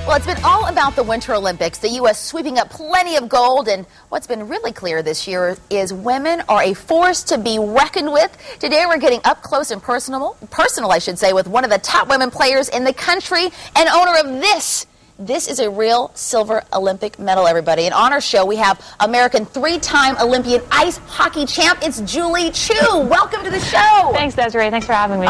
Well, it's been all about the Winter Olympics, the U.S. sweeping up plenty of gold, and what's been really clear this year is women are a force to be reckoned with. Today we're getting up close and personal I should say, with one of the top women players in the country and owner of this. This is a real silver Olympic medal, everybody. And on our show, we have American three-time Olympian ice hockey champ. It's Julie Chu. Welcome to the show. Thanks, Desiree. Thanks for having me.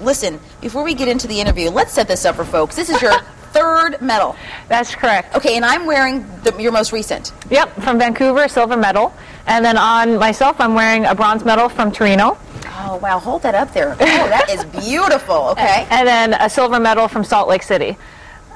Listen, before we get into the interview, let's set this up for folks. This is your third medal. That's correct. Okay, and I'm wearing your most recent. Yep, from Vancouver, silver medal. And then on myself, I'm wearing a bronze medal from Torino. Oh, wow. Hold that up there. Oh, that is beautiful. Okay. And then a silver medal from Salt Lake City.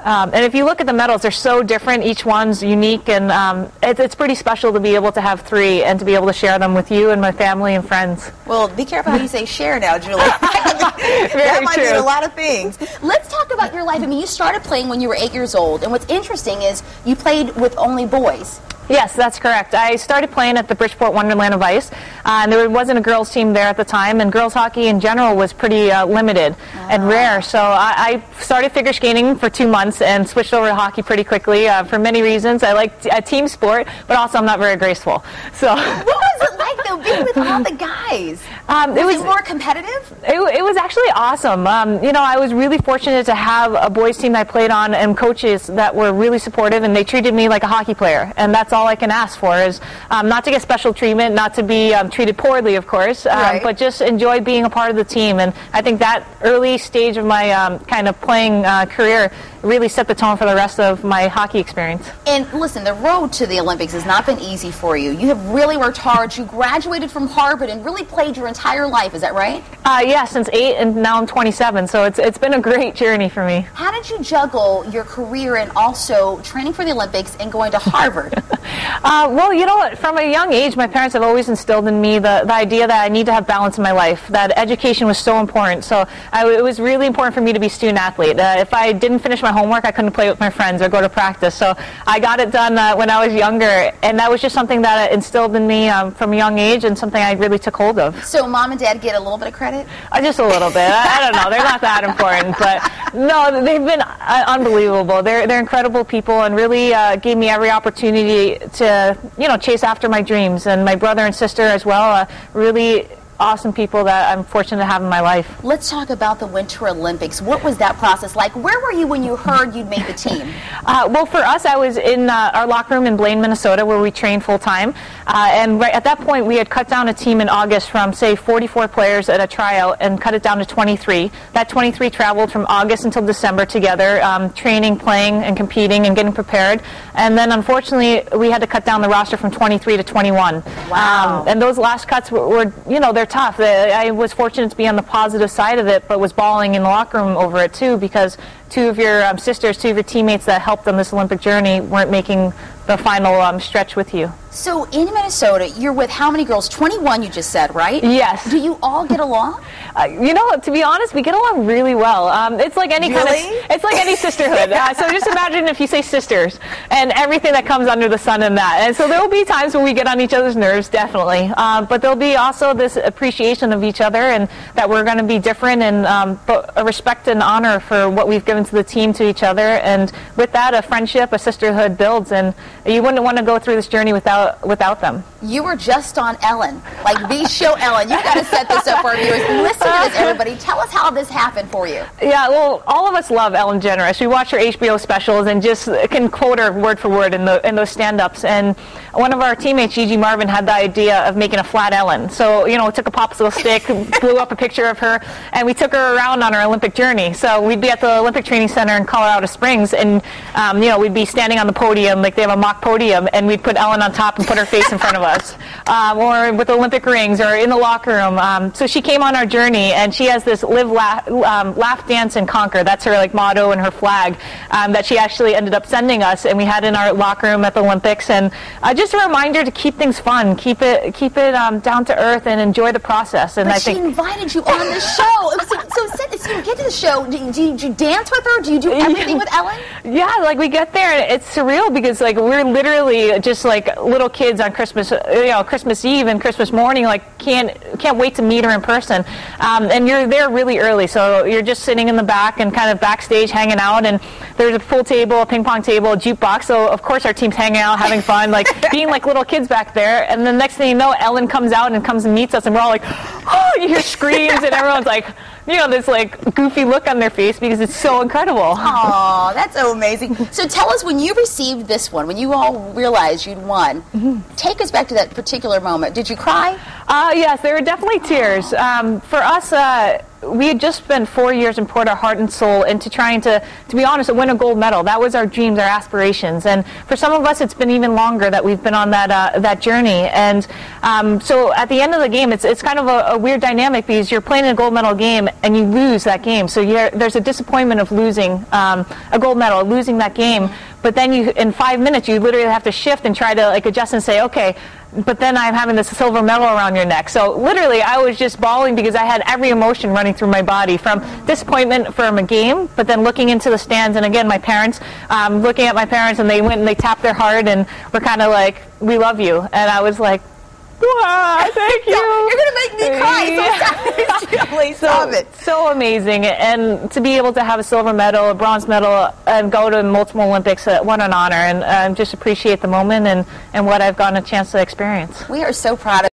And if you look at the medals, they're so different. Each one's unique, and it's pretty special to be able to have three and to be able to share them with you and my family and friends. Well, be careful how you say share now, Julie. That might mean a lot of things. Let's talk about your life. I mean, you started playing when you were 8 years old, and what's interesting is you played with only boys. Yes, that's correct. I started playing at the Bridgeport Wonderland of Ice, and there wasn't a girls' team there at the time, and girls' hockey in general was pretty limited and rare. So I started figure skating for 2 months and switched over to hockey pretty quickly for many reasons. I like a team sport, but also I'm not very graceful. So what was it like, though, being with all the guys? Was it more competitive? It was actually awesome. You know, I was really fortunate to have a boys' team that I played on and coaches that were really supportive, and they treated me like a hockey player, and that's all I can ask for is not to get special treatment, not to be treated poorly, of course, but just enjoy being a part of the team. And I think that early stage of my kind of playing career really set the tone for the rest of my hockey experience. And listen, the road to the Olympics has not been easy for you. You have really worked hard. You graduated from Harvard and really played your entire life. Is that right? Yeah, since 8, and now I'm 27, so it's been a great journey for me. How did you juggle your career and also training for the Olympics and going to Harvard? Well, you know what, from a young age, my parents have always instilled in me the idea that I need to have balance in my life, that education was so important. So it was really important for me to be a student athlete. If I didn't finish my homework, I couldn't play with my friends or go to practice. So I got it done when I was younger, and that was just something that instilled in me from a young age and something I really took hold of. So mom and dad get a little bit of credit? Just a little bit. I don't know. They're not that important, but no, they've been unbelievable. They're incredible people and really gave me every opportunity to, you know, chase after my dreams. And my brother and sister as well, really awesome people that I'm fortunate to have in my life. Let's talk about the Winter Olympics. What was that process like? Where were you when you heard you'd made the team? Well, for us, I was in our locker room in Blaine, Minnesota, where we trained full-time. And right at that point, we had cut down a team in August from, say, 44 players at a tryout and cut it down to 23. That 23 traveled from August until December together, training, playing, and competing and getting prepared. And then, unfortunately, we had to cut down the roster from 23 to 21. Wow. And those last cuts were, you know, they're tough. I was fortunate to be on the positive side of it, but was bawling in the locker room over it too, because two of your sisters, two of your teammates that helped on this Olympic journey weren't making the final stretch with you. So in Minnesota, you're with how many girls? 21 you just said, right? Yes. Do you all get along? You know, to be honest, we get along really well. It's like any it's like any sisterhood. So just imagine if you say sisters and everything that comes under the sun in that. And so there will be times when we get on each other's nerves, definitely. But there'll be also this appreciation of each other and that we're going to be different, and but a respect and honor for what we've given to the team, to each other. And with that, a friendship, a sisterhood builds, and you wouldn't want to go through this journey without them. You were just on Ellen, like the show Ellen. You've got to set this up for our viewers. Listen to this, everybody. Tell us how this happened for you. Yeah, well, all of us love Ellen DeGeneres. We watch her HBO specials and just can quote her word for word in those stand-ups. And one of our teammates, Gigi Marvin, had the idea of making a flat Ellen. So, you know, took a popsicle stick, blew up a picture of her, and we took her around on our Olympic journey. So we'd be at the Olympic Training Center in Colorado Springs, and, you know, we'd be standing on the podium, like they have a mock podium, and we'd put Ellen on top and put her face in front of us. Or with Olympic rings, or in the locker room. So she came on our journey, and she has this live, laugh, dance, and conquer. That's her like motto and her flag that she actually ended up sending us, and we had in our locker room at the Olympics. And just a reminder to keep things fun, keep it down to earth, and enjoy the process. And but I think she invited you on the show. So So you get to the show, do you dance with her? Do you do everything with Ellen? Yeah, like we get there and it's surreal because like we're literally just like little kids on Christmas, Christmas Eve and Christmas morning, like can't wait to meet her in person. And you're there really early, so you're just sitting in the back and kind of backstage hanging out, and there's a pool table, a ping pong table, a jukebox, so of course our team's hanging out, having fun, like being like little kids back there, and the next thing you know, Ellen comes out and comes and meets us, and we're all like, oh, you hear screams, and everyone's like, this like goofy look on their face because it's so incredible. Oh, that's so amazing. So tell us, when you received this one, when you all realized you'd won, take us back to that particular moment. Did you cry? Yes, there were definitely tears. For us, we had just spent 4 years and poured our heart and soul into trying to be honest, win a gold medal. That was our dreams, our aspirations. And for some of us, it's been even longer that we've been on that journey. And so at the end of the game, it's kind of a weird dynamic because you're playing a gold medal game and you lose that game. So there's a disappointment of losing a gold medal, losing that game. But then in 5 minutes, you literally have to shift and try to like adjust and say, okay, but then I'm having this silver medal around your neck. So literally, I was just bawling because I had every emotion running through my body, from disappointment from a game, but then looking into the stands, and again, my parents, looking at my parents, and they went and they tapped their heart and were kind of like, we love you. And I was like, wow, thank you. You're going to make me cry. Stop it. So amazing. And to be able to have a silver medal, a bronze medal, and go to multiple Olympics, what an honor. And just appreciate the moment and what I've gotten a chance to experience. We are so proud of